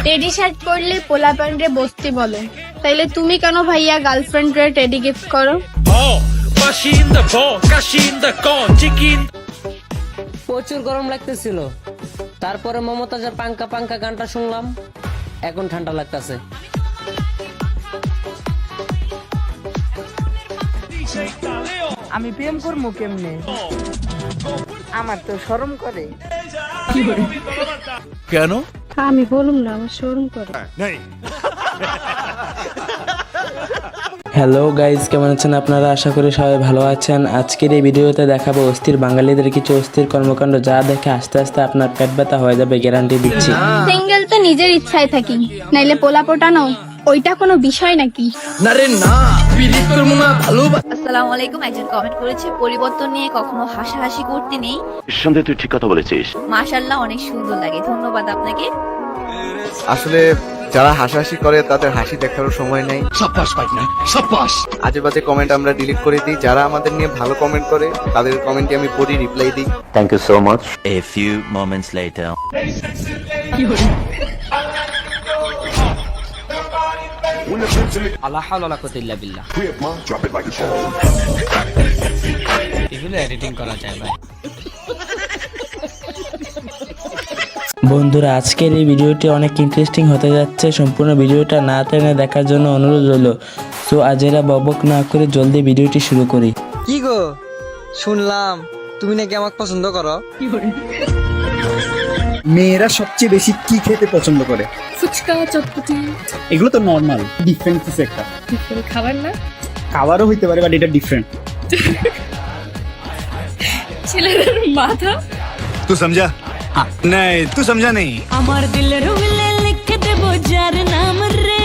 Teddy shirt পরলে পোলাপানরে বসতে বলে, তাইলে তুমি কেন ভাইয়া গার্লফ্রেন্ডরে টেডি গিফট করো? প্রচুর গরম লাগতেছিল, তারপরে মমতাজের পাঙ্কা পাঙ্কা গানটা শুনলাম, এখন ঠান্ডা লাগতেছে। আমি প্রেম করবো কেমনে? আমার তো শরম করে। কেন? আমি বলুম না, আমার শরম করে। হ্যালো গাইজ, কেমন আছেন আপনারা? আশা করি সবাই ভালো আছেন। আজকের এই ভিডিওতে দেখাবো অস্থির বাঙালিদের কিছু অস্থির কর্মকাণ্ড, যা দেখে আস্তে আস্তে আপনার পেট ব্যথা হয়ে যাবে, গ্যারান্টি দিচ্ছি। সিঙ্গেল তো নিজের ইচ্ছায় থাকি, নাইলে পোলা পটানো ওইটা কোনো বিষয় নাকি? আসসালামু আলাইকুম। একজন কমেন্ট করেছে, পরিবর্তন নিয়ে কখনো হাসাহাসি করতে নেই। নিঃসন্দেহে তুই ঠিক কথা বলেছিস। মাশাআল্লাহ, অনেক সুন্দর লাগে, ধন্যবাদ আপনাকে। আসলে যারা হাসাহাসি করে তাদের হাসি দেখারও সময় নেই। আজে বাজে কমেন্ট আমরা ডিলিট করে দিই। যারা আমাদের নিয়ে ভালো কমেন্ট করে তাদের কমেন্টে আমি পড়ি, রিপ্লাই দিই। Thank you so much. A few moments later. আল্লাহ হাওলা ওয়ালা কুওয়াতা ইল্লা বিল্লাহ। এগুলো এডিটিং করা যায় ভাই। বন্ধুরা, আজকের এই ভিডিওটি অনেক ইন্টারেস্টিং হতে যাচ্ছে। সম্পূর্ণ ভিডিওটা না টেনে দেখার জন্য অনুরোধ রইল। সো আজেরা বকবক না করে জলদি ভিডিওটি শুরু করি। কি গো, শুনলাম তুমি নাকি আমাকে পছন্দ করো? মেয়েরা সবচেয়ে বেশি কি খেতে পছন্দ করে? ফুচকা, চটপটি। এগুলো তো নর্মাল, ডিফারেন্ট কিছু একটা। খাবার না? খাবারও হইতে পারে, বাট এটা ডিফারেন্ট। ছেলেদের মাথা। तू समझा? हाँ। नहीं, तू समझा नहीं। আমার দিলের উলে লিখে দেব যার নাম রে।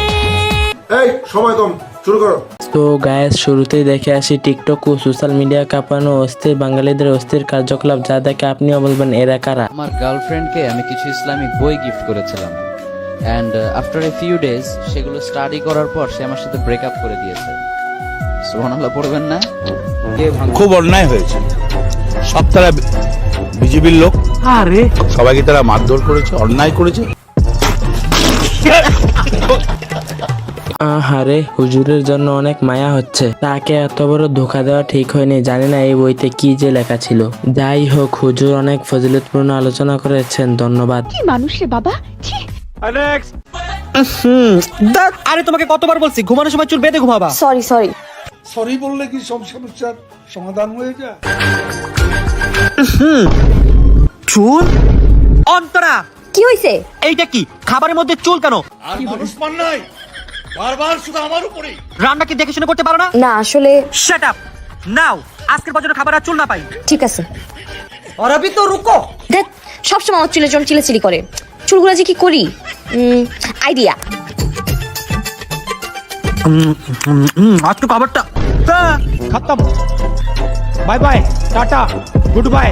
এই সময় কম, শুরু করো। তো গায়েস, শুরুতেই দেখে আসি টিকটক ও সোশ্যাল মিডিয়া কাঁপানো অস্থির বাঙালিদের অস্থির কার্যকলাপ, যা দেখে আপনিও বলবেন এরা কারা। আমার গার্লফ্রেন্ডকে আমি কিছু ইসলামিক বই গিফট করেছিলাম, and after a few days সেগুলো স্টাডি করার পর সে আমার সাথে ব্রেকআপ করে দিয়েছে। সুবহানাল্লাহ পড়বেন না? খুব অন্যায় হয়েছে। সব তারা বিজেপির লোক। আরে সবাইকে তারা মারধর করেছে, অন্যায় করেছে। আহারে, হুজুরের জন্য অনেক মায়া হচ্ছে। তাকে এত বড় ধোকা দেওয়া ঠিক হয়নি। জানি না এই বইতে কি যে লেখা ছিল। যাই হোক, হুজুর অনেক ফজিলতপূর্ণ আলোচনা করেছেন, ধন্যবাদ। কি মানুষ রে বাবা। আরে তোমাকে কতবার বলছি ঘুমানোর সময় চুল বেঁধে ঘুমাবা। Sorry sorry. সরি বললে কি সব সমস্যার সমাধান হয়ে যায়? চুল অন্তরা, কি হইছে? এইটা কি খাবারের মধ্যে চুল কেন? আর মানুষ মান নাই, বারবার শুধু আমার উপরে। রান্না কি দেখে শুনে করতে পারো না? না আসলে। শাট আপ নাও, আজকের পর্যন্ত খাবার আর চুল না পাই। ঠিক আছে। আর আবি তো রুকো। দেখ, সবসময় আমার চুলের জন্য চিলাচিলি করে। চুলগুলো যে কি করি, আইডিয়া। আজকে খাবারটা খতম। Bye bye, tata, good bye.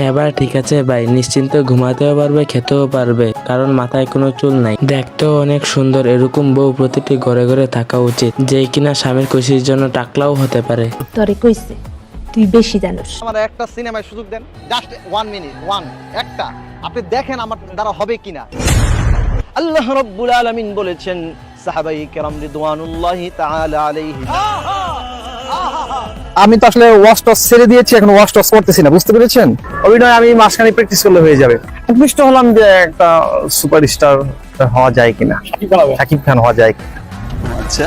এবার ঠিক আছে ভাই, নিশ্চিন্তে ঘুমাতেও পারবে, খেতেও পারবে, কারণ মাথায় কোনো চুল নাই। দেখতেও অনেক সুন্দর। এরকম বউ প্রতিটি ঘরে ঘরে থাকা উচিত, যে কিনা স্বামীর খুশির জন্য টাকলাও হতে পারে। তোরে কইছে, তুই বেশি জানোস। আমার একটা সিনেমায় সুযোগ দেন, জাস্ট 1 মিনিট, একটা আপনি দেখেন আমার দ্বারা হবে কিনা। আল্লাহ রাব্বুল আলামিন বলেছেন, সাহাবাই কেরাম রিদওয়ানুল্লাহি তাআলা আলাইহিম। আমি তো আসলে ওয়াশ টস ছেড়ে দিয়েছি, এখন ওয়াশ টস করতেছি না, বুঝতে পেরেছেন? অভিনয় আমি মাসখানেক প্র্যাকটিস করলে হয়ে যাবে। উপবিষ্ট হলাম যে একটা সুপারস্টার হওয়া যায় কিনা, শাকিব খান হওয়া যায় কিনা। আচ্ছা,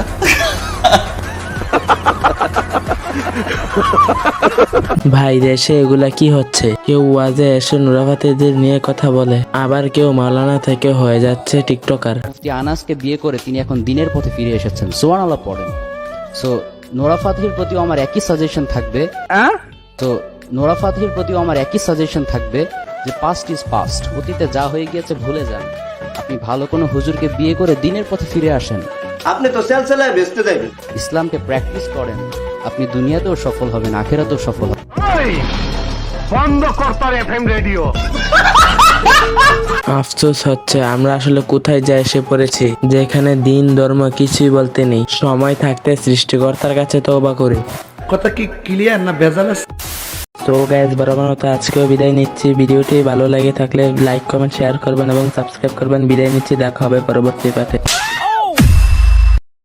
ভাই দেশে এগুলা কি হচ্ছে? কেউ ওয়াজে এসে নুরাফাতিদের নিয়ে কথা বলে, আবার কেউ মাওলানা থেকে হয়ে যাচ্ছে টিকটকার। মুফতি আনাসকে বিয়ে করে তিনি এখন দিনের পথে ফিরে এসেছেন। সুবহানাল্লাহ পড়েন। সো নোরা ফাতিহির প্রতিও আমার একই সাজেশন থাকবে, যে পাস্ট ইজ পাস্ট। অতীতে যা হয়ে গিয়েছে ভুলে যান। আপনি ভালো কোনো হুজুরকে বিয়ে করে দিনের পথে ফিরে আসেন। আপনি তো সেলসেলায় বেচতে যাবেন। ইসলামকে প্র্যাকটিস করেন, আপনি দুনিয়াতেও সফল হবেন, আখিরাতেও সফল হবেন। বন্ধ করতে এফএম রেডিও। আফসোস হচ্ছে আমরা আসলে কোথায় যাই এসে পড়েছি, যেখানে দিন ধর্ম কিছুই বলতে নেই। সময় থাকতে সৃষ্টিকর্তার কাছে তওবা করি। কথা কি ক্লিয়ার না ভেজাল আছে? তো গাইজ বরাবর মতো আজকেও বিদায় নিচ্ছি। ভিডিওটি ভালো লাগে থাকলে লাইক কমেন্ট শেয়ার করবেন এবং সাবস্ক্রাইব করবেন। বিদায় নিচ্ছি, দেখা হবে পরবর্তী পাঠে।